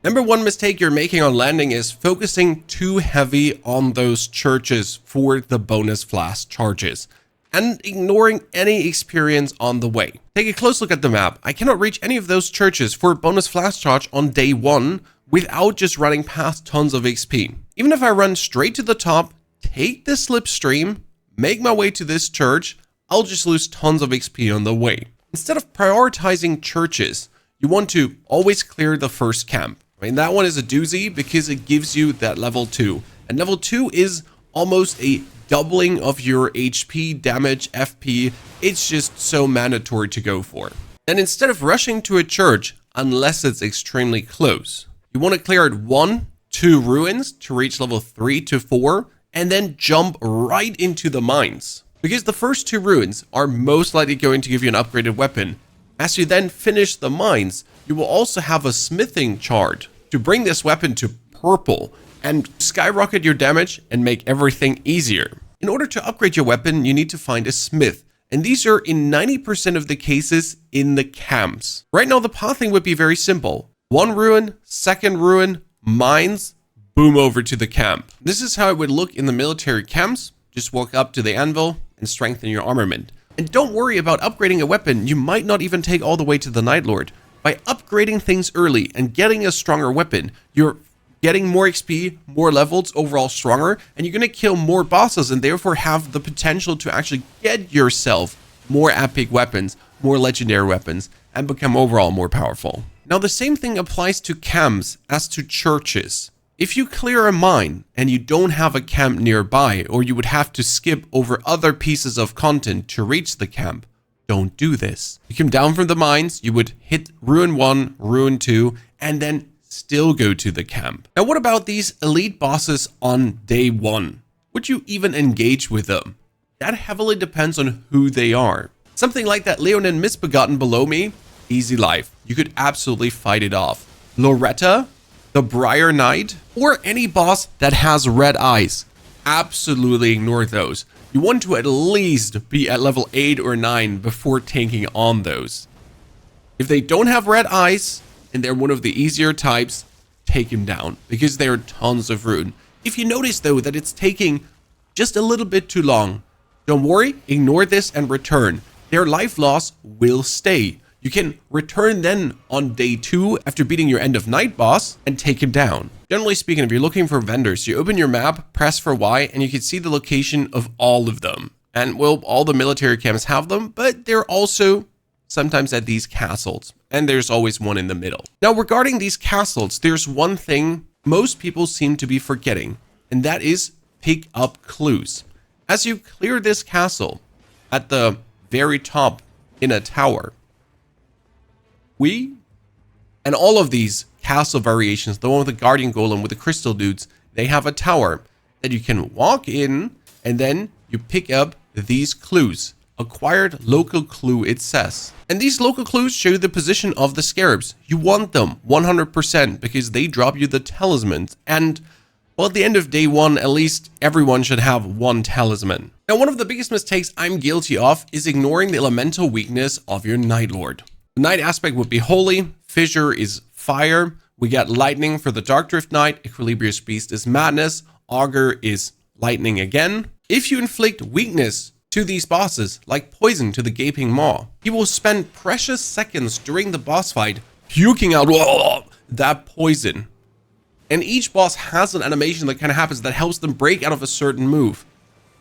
Number one mistake you're making on landing is focusing too heavy on those churches for the bonus flask charges and ignoring any experience on the way. Take a close look at the map. I cannot reach any of those churches for a bonus flask charge on day 1 without just running past tons of XP. Even if I run straight to the top, take the slipstream, make my way to this church, I'll just lose tons of XP on the way. Instead of prioritizing churches, you want to always clear the first camp. I mean, that one is a doozy because it gives you that level 2. And level 2 is almost a doubling of your HP, damage, FP. It's just so mandatory to go for. And instead of rushing to a church, unless it's extremely close, you want to clear it 1, 2 ruins to reach level 3 to 4, and then jump right into the mines. Because the first 2 ruins are most likely going to give you an upgraded weapon. As you then finish the mines, you will also have a smithing chart to bring this weapon to purple and skyrocket your damage and make everything easier. In order to upgrade your weapon, you need to find a smith. And these are in 90% of the cases in the camps. Right now, the pathing would be very simple. 1 ruin, 2nd ruin, mines, boom over to the camp. This is how it would look in the military camps. Just walk up to the anvil and strengthen your armament. And don't worry about upgrading a weapon. You might not even take all the way to the Nightlord. By upgrading things early and getting a stronger weapon, you're getting more XP, more levels, overall stronger, and you're going to kill more bosses and therefore have the potential to actually get yourself more epic weapons, more legendary weapons, and become overall more powerful. Now, the same thing applies to camps as to churches. If you clear a mine and you don't have a camp nearby, or you would have to skip over other pieces of content to reach the camp, don't do this. You come down from the mines, you would hit ruin 1, ruin 2, and then still go to the camp. Now, what about these elite bosses on day 1? Would you even engage with them? That heavily depends on who they are. Something like that Leonin Misbegotten below me, easy life. You could absolutely fight it off. Loretta, the Briar Knight, or any boss that has red eyes, absolutely ignore those. You want to at least be at level 8 or 9 before taking on those. If they don't have red eyes and they're one of the easier types, take him down because there are tons of rune. If you notice though that it's taking just a little bit too long, don't worry, ignore this and return. Their life loss will stay. You can return then on day 2 after beating your end of night boss and take him down. Generally speaking, if you're looking for vendors, you open your map, press for Y, and you can see the location of all of them. And well, all the military camps have them, but they're also sometimes at these castles. And there's always one in the middle. Now, regarding these castles, there's one thing most people seem to be forgetting, and that is pick up clues. As you clear this castle at the very top in a tower, and all of these castle variations, the one with the guardian golem with the crystal dudes, they have a tower that you can walk in and then you pick up these clues. Acquired local clue, it says. And these local clues show you the position of the scarabs. You want them 100% because they drop you the talismans. And well, at the end of day 1, at least everyone should have 1 talisman. Now, one of the biggest mistakes I'm guilty of is ignoring the elemental weakness of your Nightlord. The night aspect would be holy, fissure is fire, we got lightning for the Dark Drift Knight, Equilibrious Beast is madness, augur is lightning again. If you inflict weakness to these bosses, like poison to the Gaping Maw, he will spend precious seconds during the boss fight puking out that poison. And each boss has an animation that kind of happens that helps them break out of a certain move.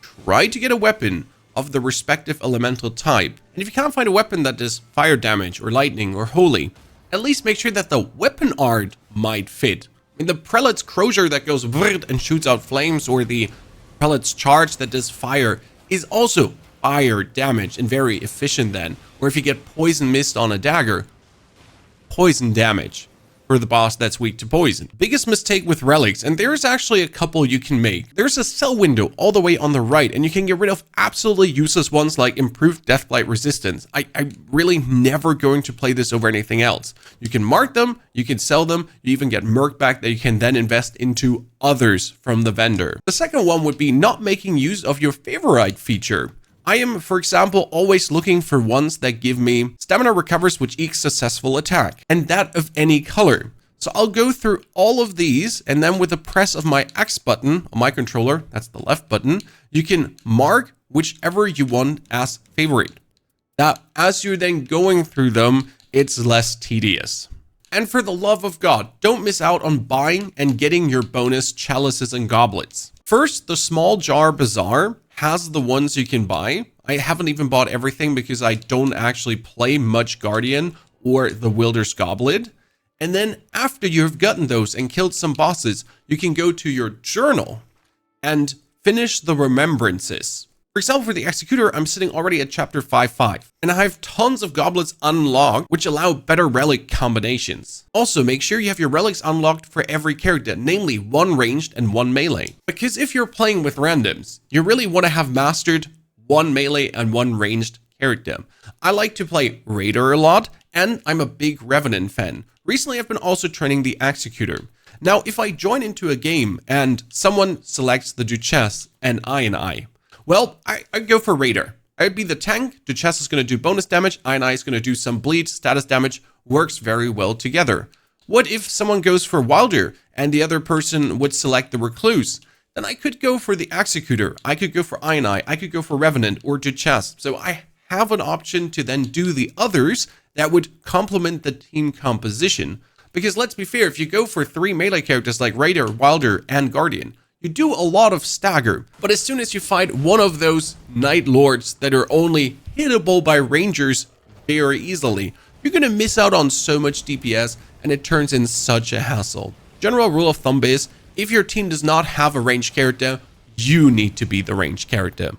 Try to get a weapon of the respective elemental type. And if you can't find a weapon that does fire damage or lightning or holy, at least make sure that the weapon art might fit. I mean, the Prelate's Crozier that goes and shoots out flames, or the Prelate's Charge that does fire, is also fire damage and very efficient then. Or if you get Poison Mist on a dagger, poison damage for the boss that's weak to poison. Biggest mistake with relics, and there's actually a couple you can make. There's a sell window all the way on the right, and you can get rid of absolutely useless ones like improved Deathblight resistance. I'm really never going to play this over anything else. You can mark them, you can sell them, you even get merc back that you can then invest into others from the vendor. The second one would be not making use of your favorite feature. I am, for example, always looking for ones that give me stamina recovers which each successful attack, and that of any color. So I'll go through all of these, and then with the press of my X button on my controller, that's the left button, you can mark whichever you want as favorite. Now, as you're then going through them, it's less tedious. And for the love of God, don't miss out on buying and getting your bonus chalices and goblets. First, the small jar bazaar has the ones you can buy. I haven't even bought everything because I don't actually play much Guardian or the Wilder's Goblet. And then after you've gotten those and killed some bosses, you can go to your journal and finish the remembrances. For example, for the Executor, I'm sitting already at chapter 5.5, and I have tons of goblets unlocked, which allow better relic combinations. Also, make sure you have your relics unlocked for every character, namely 1 ranged and 1 melee. Because if you're playing with randoms, you really want to have mastered 1 melee and 1 ranged character. I like to play Raider a lot, and I'm a big Revenant fan. Recently, I've been also training the Executor. Now, if I join into a game and someone selects the Duchess and I, well, I go for Raider. I'd be the tank, Duchess is going to do bonus damage, I is going to do some bleed, status damage, works very well together. What if someone goes for Wilder and the other person would select the Recluse? Then I could go for the Executor, I could go for I could go for Revenant or Duchess. So I have an option to then do the others that would complement the team composition. Because let's be fair, if you go for 3 melee characters like Raider, Wilder, and Guardian, you do a lot of stagger, but as soon as you fight one of those Night Lords that are only hittable by Rangers very easily, you're going to miss out on so much DPS, and it turns in such a hassle. General rule of thumb is, if your team does not have a ranged character, you need to be the ranged character.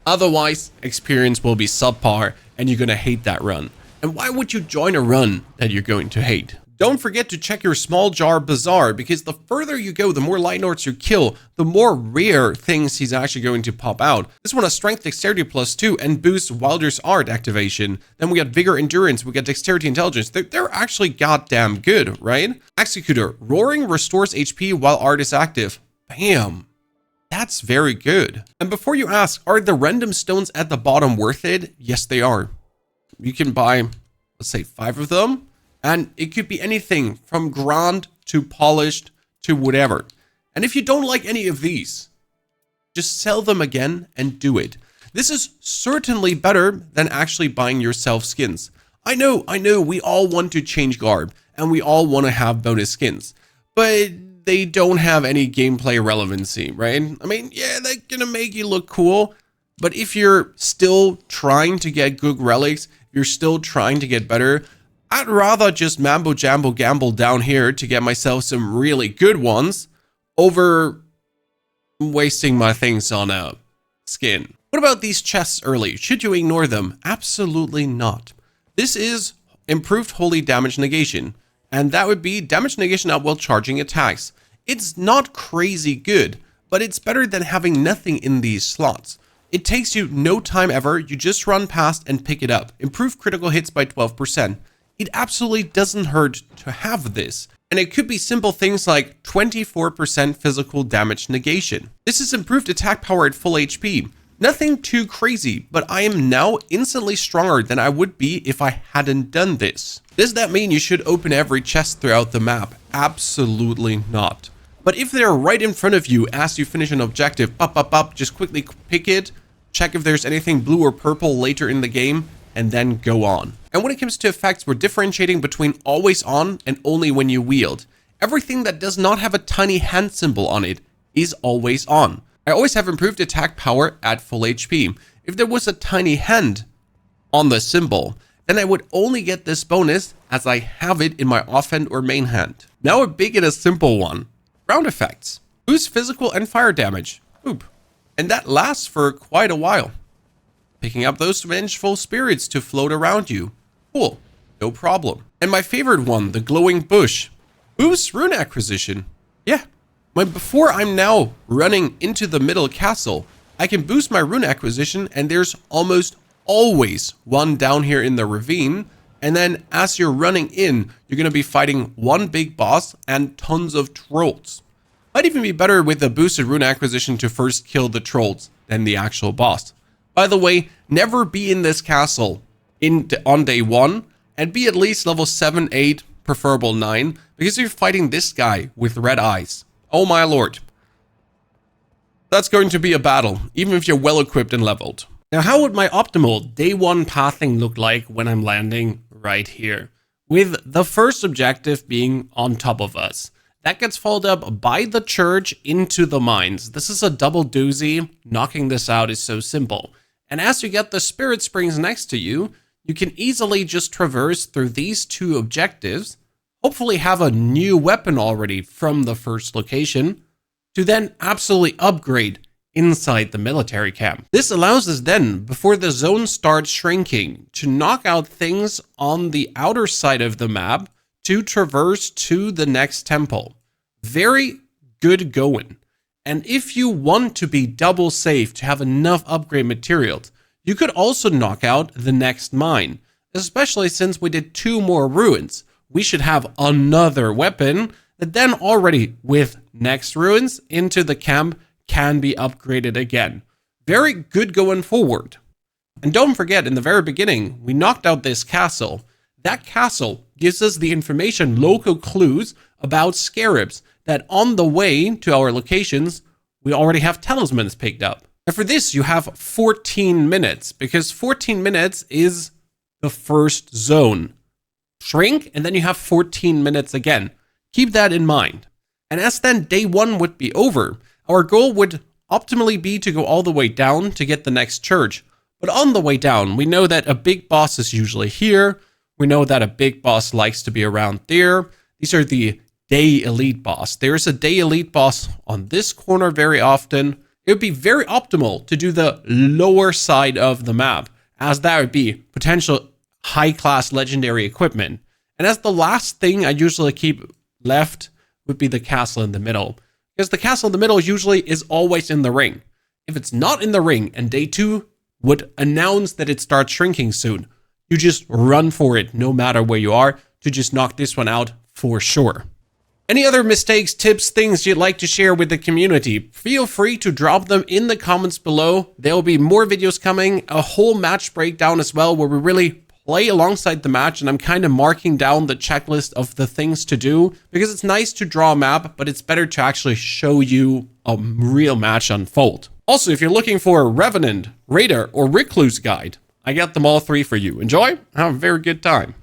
Otherwise, experience will be subpar, and you're going to hate that run. And why would you join a run that you're going to hate? Don't forget to check your small jar bazaar, because the further you go, the more Light Lords you kill, the more rare things he's actually going to pop out. This one has Strength, Dexterity +2 and boosts Wilder's Art activation. Then we got Vigor, Endurance, we got Dexterity, Intelligence. They're actually goddamn good, right? Executor, Roaring restores HP while Art is active. Bam. That's very good. And before you ask, are the random stones at the bottom worth it? Yes, they are. You can buy, let's say, 5 of them. And it could be anything from grand to polished to whatever. And if you don't like any of these, just sell them again and do it. This is certainly better than actually buying yourself skins. I know, we all want to change garb and we all want to have bonus skins, but they don't have any gameplay relevancy, right? I mean, yeah, they're gonna make you look cool, but if you're still trying to get good relics, you're still trying to get better, I'd rather just mambo jambo gamble down here to get myself some really good ones over wasting my things on a skin. What about these chests early? Should you ignore them? Absolutely not. This is improved holy damage negation, and that would be damage negation out while charging attacks. It's not crazy good, but it's better than having nothing in these slots. It takes you no time ever, you just run past and pick it up. Improve critical hits by 12%. It absolutely doesn't hurt to have this. And it could be simple things like 24% physical damage negation. This is improved attack power at full HP. Nothing too crazy, but I am now instantly stronger than I would be if I hadn't done this. Does that mean you should open every chest throughout the map? Absolutely not. But if they're right in front of you as you finish an objective, just quickly pick it, check if there's anything blue or purple later in the game, and then go on. And when it comes to effects, we're differentiating between always on and only when you wield. Everything that does not have a tiny hand symbol on it is always on. I always have improved attack power at full HP. If there was a tiny hand on the symbol, then I would only get this bonus as I have it in my offhand or main hand. Now a big and a simple one. Ground effects. Boost physical and fire damage. Oop. And that lasts for quite a while. Picking up those vengeful spirits to float around you. Cool, no problem. And my favorite one, the glowing bush. Boosts rune acquisition. Yeah, before I'm now running into the middle castle, I can boost my rune acquisition, and there's almost always one down here in the ravine. And then as you're running in, you're going to be fighting one big boss and tons of trolls. Might even be better with the boosted rune acquisition to first kill the trolls than the actual boss. By the way, never be in this castle on day 1 and be at least level 7, 8, preferable 9, because you're fighting this guy with red eyes. Oh my lord. That's going to be a battle, even if you're well equipped and leveled. Now, how would my optimal day one pathing look like when I'm landing right here? With the first objective being on top of us. That gets followed up by the church into the mines. This is a double doozy. Knocking this out is so simple. And as you get the spirit springs next to you, you can easily just traverse through these two objectives, hopefully have a new weapon already from the first location, to then absolutely upgrade inside the military camp. This allows us then, before the zone starts shrinking, to knock out things on the outer side of the map to traverse to the next temple. Very good going. And if you want to be double safe to have enough upgrade materials, you could also knock out the next mine, especially since we did 2 more ruins. We should have another weapon that then already with next ruins into the camp can be upgraded again. Very good going forward. And don't forget, in the very beginning, we knocked out this castle. That castle gives us the information, local clues about scarabs that on the way to our locations, we already have talismans picked up. And for this, you have 14 minutes, because 14 minutes is the first zone. Shrink, and then you have 14 minutes again. Keep that in mind. And as then day one would be over, our goal would optimally be to go all the way down to get the next church. But on the way down, we know that a big boss is usually here. We know that a big boss likes to be around there. These are the day elite boss. There's a day elite boss on this corner very often. It would be very optimal to do the lower side of the map, as that would be potential high-class legendary equipment. And as the last thing I usually keep left would be the castle in the middle, because the castle in the middle usually is always in the ring. If it's not in the ring and day 2 would announce that it starts shrinking soon, you just run for it no matter where you are to just knock this one out for sure. Any other mistakes, tips, things you'd like to share with the community, feel free to drop them in the comments below. There will be more videos coming, a whole match breakdown as well, where we really play alongside the match, and I'm kind of marking down the checklist of the things to do, because it's nice to draw a map, but it's better to actually show you a real match unfold. Also, if you're looking for a Revenant, Raider, or Recluse guide, I got them all 3 for you. Enjoy, have a very good time.